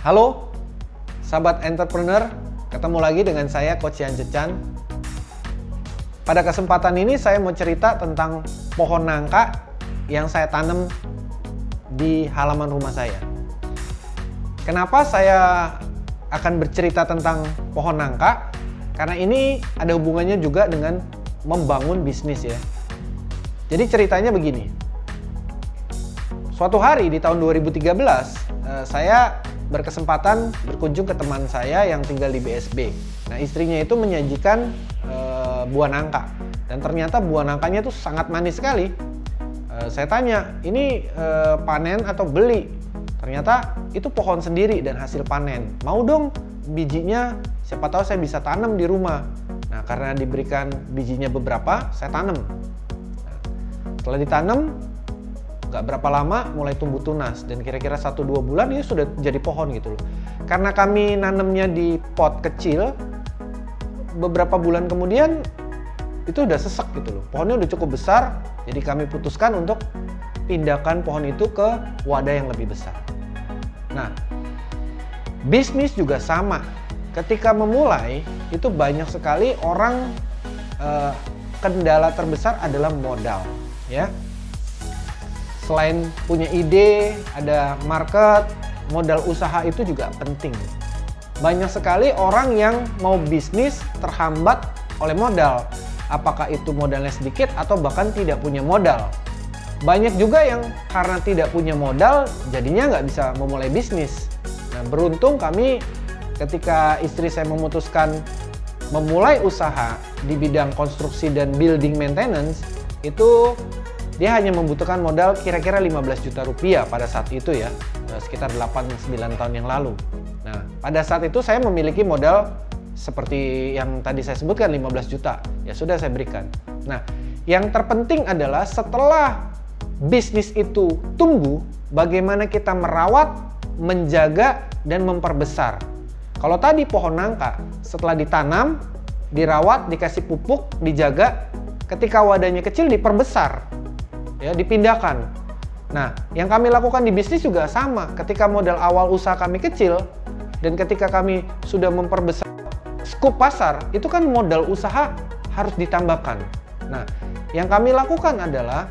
Halo, sahabat entrepreneur, ketemu lagi dengan saya Coach Yan Jecan. Pada kesempatan ini saya mau cerita tentang pohon nangka yang saya tanam di halaman rumah saya. Kenapa saya akan bercerita tentang pohon nangka? Karena ini ada hubungannya juga dengan membangun bisnis ya. Jadi ceritanya begini. Suatu hari di tahun 2013, saya berkesempatan berkunjung ke teman saya yang tinggal di BSB. Nah, istrinya itu menyajikan buah nangka, dan ternyata buah nangkanya itu sangat manis sekali. Saya tanya, ini panen atau beli? Ternyata itu pohon sendiri dan hasil panen. Mau dong bijinya, siapa tahu saya bisa tanam di rumah. Nah, karena diberikan bijinya beberapa, saya tanam. Nah, setelah ditanam, gak berapa lama mulai tumbuh tunas, dan kira-kira 1-2 bulan ini sudah jadi pohon gitu loh. Karena kami nanamnya di pot kecil, beberapa bulan kemudian itu udah sesek gitu loh. Pohonnya udah cukup besar, jadi kami putuskan untuk pindahkan pohon itu ke wadah yang lebih besar. Nah, bisnis juga sama. Ketika memulai, itu banyak sekali orang, kendala terbesar adalah modal ya. Selain punya ide, ada market, modal usaha itu juga penting. Banyak sekali orang yang mau bisnis terhambat oleh modal. Apakah itu modalnya sedikit atau bahkan tidak punya modal. Banyak juga yang karena tidak punya modal, jadinya nggak bisa memulai bisnis. Nah, beruntung kami ketika istri saya memutuskan memulai usaha di bidang konstruksi dan building maintenance, itu dia hanya membutuhkan modal kira-kira 15 juta rupiah pada saat itu ya, sekitar 8-9 tahun yang lalu. Nah, pada saat itu saya memiliki modal seperti yang tadi saya sebutkan 15 juta, ya sudah saya berikan. Nah, yang terpenting adalah setelah bisnis itu tumbuh, bagaimana kita merawat, menjaga, dan memperbesar. Kalau tadi pohon nangka, setelah ditanam, dirawat, dikasih pupuk, dijaga, ketika wadahnya kecil diperbesar. Ya, dipindahkan. Nah, yang kami lakukan di bisnis juga sama. Ketika modal awal usaha kami kecil, dan ketika kami sudah memperbesar skop pasar, itu kan modal usaha harus ditambahkan. Nah, yang kami lakukan adalah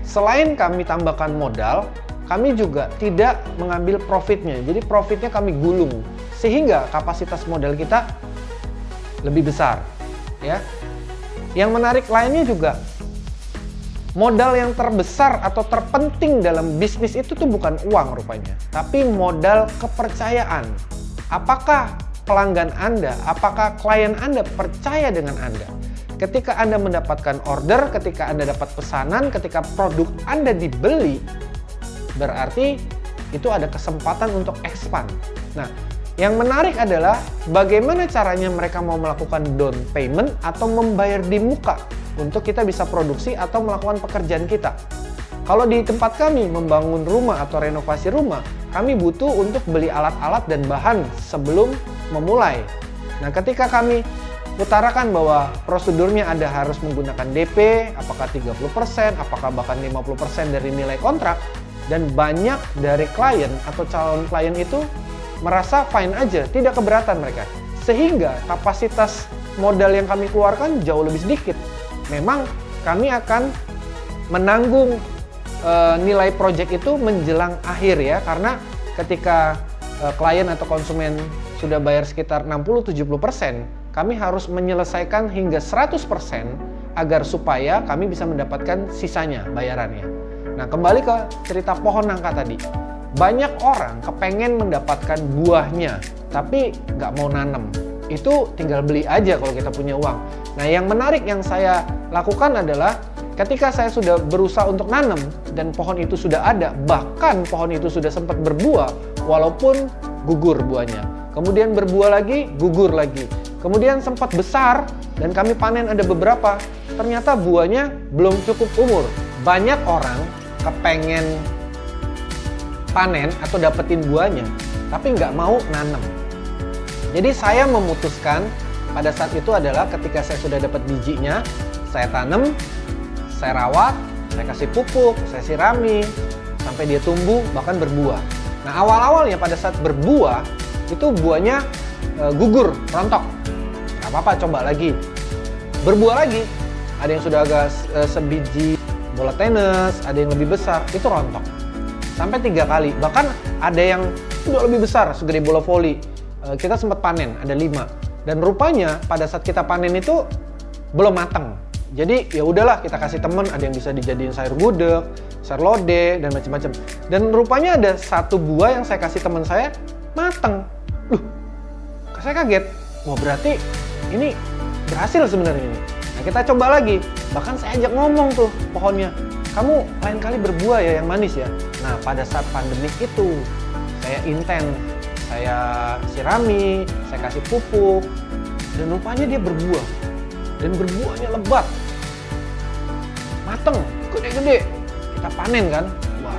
selain kami tambahkan modal, kami juga tidak mengambil profitnya. Jadi profitnya kami gulung sehingga kapasitas modal kita lebih besar. Ya, yang menarik lainnya juga, modal yang terbesar atau terpenting dalam bisnis itu tuh bukan uang rupanya, tapi modal kepercayaan. Apakah pelanggan Anda, apakah klien Anda percaya dengan Anda? Ketika Anda mendapatkan order, ketika Anda dapat pesanan, ketika produk Anda dibeli, berarti itu ada kesempatan untuk expand. Nah, yang menarik adalah bagaimana caranya mereka mau melakukan down payment atau membayar di muka untuk kita bisa produksi atau melakukan pekerjaan kita. Kalau di tempat kami membangun rumah atau renovasi rumah, kami butuh untuk beli alat-alat dan bahan sebelum memulai. Nah, ketika kami utarakan bahwa prosedurnya ada harus menggunakan DP, apakah 30%, apakah bahkan 50% dari nilai kontrak, dan banyak dari klien atau calon klien itu merasa fine aja, tidak keberatan mereka. Sehingga kapasitas modal yang kami keluarkan jauh lebih sedikit. Memang kami akan menanggung nilai project itu menjelang akhir ya, karena ketika klien atau konsumen sudah bayar sekitar 60-70%, kami harus menyelesaikan hingga 100% agar supaya kami bisa mendapatkan sisanya bayarannya. Nah, kembali ke cerita pohon nangka tadi. Banyak orang kepengen mendapatkan buahnya, tapi nggak mau nanam. Itu tinggal beli aja kalau kita punya uang. Nah, yang menarik yang saya lakukan adalah ketika saya sudah berusaha untuk nanam dan pohon itu sudah ada, bahkan pohon itu sudah sempat berbuah walaupun gugur buahnya. Kemudian berbuah lagi, gugur lagi. Kemudian sempat besar dan kami panen ada beberapa. Ternyata buahnya belum cukup umur. Banyak orang kepengen panen atau dapetin buahnya, tapi nggak mau nanam. Jadi saya memutuskan pada saat itu adalah ketika saya sudah dapat bijinya, saya tanam, saya rawat, saya kasih pupuk, saya sirami, sampai dia tumbuh bahkan berbuah. Nah, awal-awalnya pada saat berbuah, itu buahnya gugur, rontok. Nggak apa-apa, coba lagi. Berbuah lagi, ada yang sudah agak sebiji bola tenis, ada yang lebih besar, itu rontok. Sampai 3 kali, bahkan ada yang udah lebih besar, segede bola voli. Kita sempat panen, ada 5. Dan rupanya pada saat kita panen itu belum matang. Jadi ya udahlah, kita kasih temen, ada yang bisa dijadiin sayur gudeg, sayur lodeh, dan macam-macam. Dan rupanya ada 1 buah yang saya kasih teman saya matang. Loh, saya kaget. Wah, berarti ini berhasil sebenarnya ini. Nah, kita coba lagi. Bahkan saya ajak ngomong tuh pohonnya, kamu lain kali berbuah ya yang manis ya. Nah, pada saat pandemik itu saya intens, saya sirami, saya kasih pupuk, dan rupanya dia berbuah. Dan berbuahnya lebat, mateng, gede-gede. Kita panen kan, wah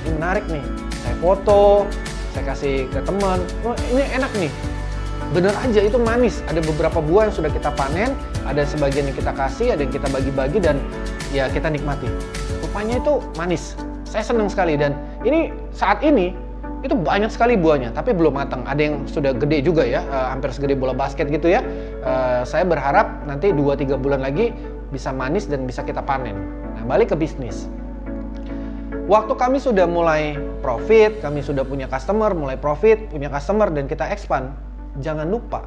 ini menarik nih. Saya foto, saya kasih ke teman, wah ini enak nih. Bener aja itu manis. Ada beberapa buah yang sudah kita panen, ada sebagian yang kita kasih, ada yang kita bagi-bagi dan ya kita nikmati. Rupanya itu manis. Saya senang sekali dan ini saat ini itu banyak sekali buahnya, tapi belum matang. Ada yang sudah gede juga ya, hampir segede bola basket gitu ya. Saya berharap nanti 2-3 bulan lagi bisa manis dan bisa kita panen. Nah, balik ke bisnis. Waktu kami sudah mulai profit, kami sudah punya customer, mulai profit, punya customer dan kita expand. Jangan lupa,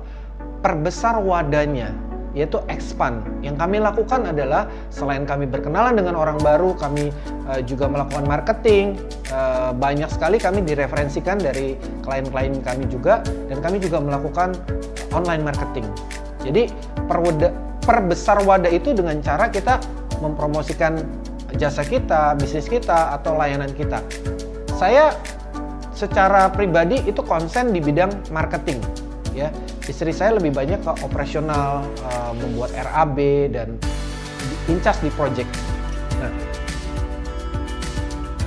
perbesar wadahnya, yaitu expand. Yang kami lakukan adalah selain kami berkenalan dengan orang baru, kami juga melakukan marketing. Banyak sekali kami direferensikan dari klien-klien kami juga, dan kami juga melakukan online marketing. Jadi perbesar wadah itu dengan cara kita mempromosikan jasa kita, bisnis kita, atau layanan kita. Saya secara pribadi itu konsen di bidang marketing. Ya, istri saya lebih banyak ke operasional, membuat RAB dan incas di project. Nah,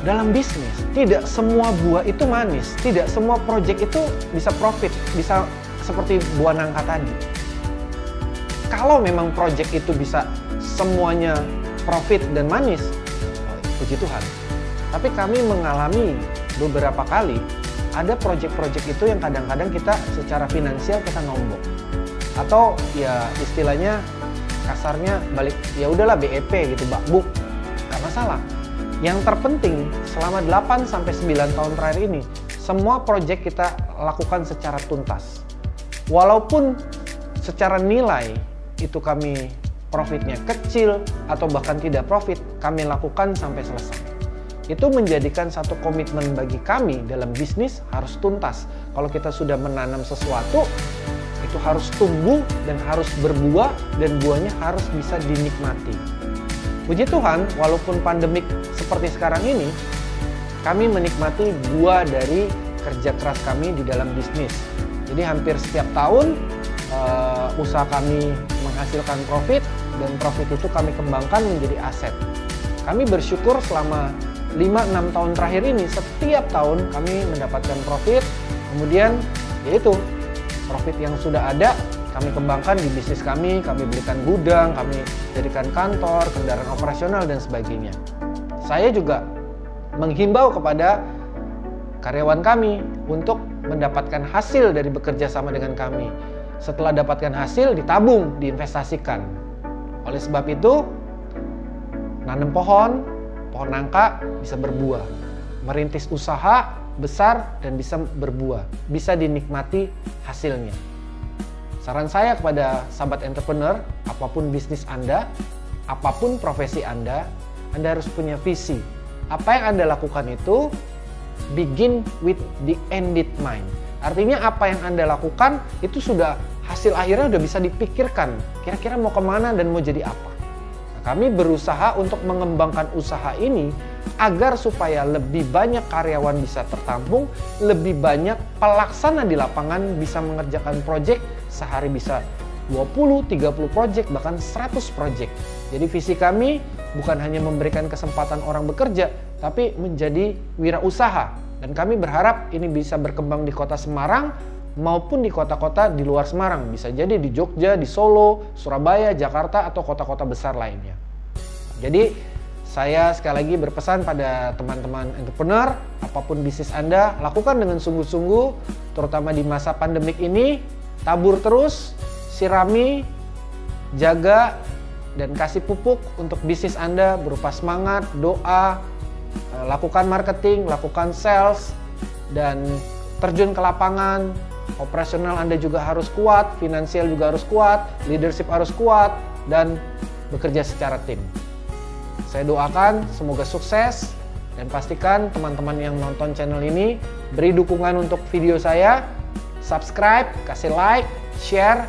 dalam bisnis tidak semua buah itu manis, tidak semua project itu bisa profit, bisa seperti buah nangka tadi. Kalau memang project itu bisa semuanya profit dan manis, puji Tuhan. Tapi kami mengalami beberapa kali ada project-project itu yang kadang-kadang kita secara finansial kita nombok. Atau ya istilahnya kasarnya balik, ya udahlah BEP gitu, bakbuk. Gak masalah. Yang terpenting selama 8-9 tahun terakhir ini, semua project kita lakukan secara tuntas. Walaupun secara nilai itu kami profitnya kecil atau bahkan tidak profit, kami lakukan sampai selesai. Itu menjadikan satu komitmen bagi kami dalam bisnis harus tuntas. Kalau kita sudah menanam sesuatu, itu harus tumbuh dan harus berbuah dan buahnya harus bisa dinikmati. Puji Tuhan, walaupun pandemik seperti sekarang ini, kami menikmati buah dari kerja keras kami di dalam bisnis. Jadi hampir setiap tahun usaha kami menghasilkan profit dan profit itu kami kembangkan menjadi aset. Kami bersyukur selama 5-6 tahun terakhir ini, setiap tahun kami mendapatkan profit, kemudian yaitu profit yang sudah ada, kami kembangkan di bisnis kami belikan gudang, kami jadikan kantor, kendaraan operasional, dan sebagainya. Saya juga menghimbau kepada karyawan kami untuk mendapatkan hasil dari bekerja sama dengan kami. Setelah dapatkan hasil, ditabung, diinvestasikan. Oleh sebab itu, nanam pohon nangka bisa berbuah, merintis usaha besar dan bisa berbuah, bisa dinikmati hasilnya. Saran saya kepada sahabat entrepreneur, apapun bisnis Anda, apapun profesi Anda harus punya visi. Apa yang Anda lakukan itu begin with the end in mind. Artinya apa yang Anda lakukan itu sudah hasil akhirnya udah bisa dipikirkan, kira-kira mau kemana dan mau jadi apa. Kami berusaha untuk mengembangkan usaha ini agar supaya lebih banyak karyawan bisa tertampung, lebih banyak pelaksana di lapangan bisa mengerjakan proyek, sehari bisa 20, 30 proyek, bahkan 100 proyek. Jadi visi kami bukan hanya memberikan kesempatan orang bekerja, tapi menjadi wirausaha. Dan kami berharap ini bisa berkembang di kota Semarang maupun di kota-kota di luar Semarang. Bisa jadi di Jogja, di Solo, Surabaya, Jakarta, atau kota-kota besar lainnya. Jadi saya sekali lagi berpesan pada teman-teman entrepreneur, apapun bisnis Anda, lakukan dengan sungguh-sungguh, terutama di masa pandemik ini. Tabur terus, sirami, jaga, dan kasih pupuk untuk bisnis Anda berupa semangat, doa, lakukan marketing, lakukan sales, dan terjun ke lapangan. Operasional Anda juga harus kuat, finansial juga harus kuat, leadership harus kuat, dan bekerja secara tim. Saya doakan semoga sukses, dan pastikan teman-teman yang nonton channel ini beri dukungan untuk video saya, subscribe, kasih like, share,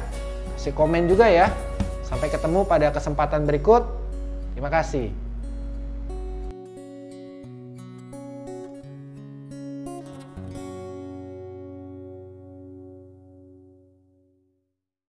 kasih komen juga ya. Sampai ketemu pada kesempatan berikut. Terima kasih.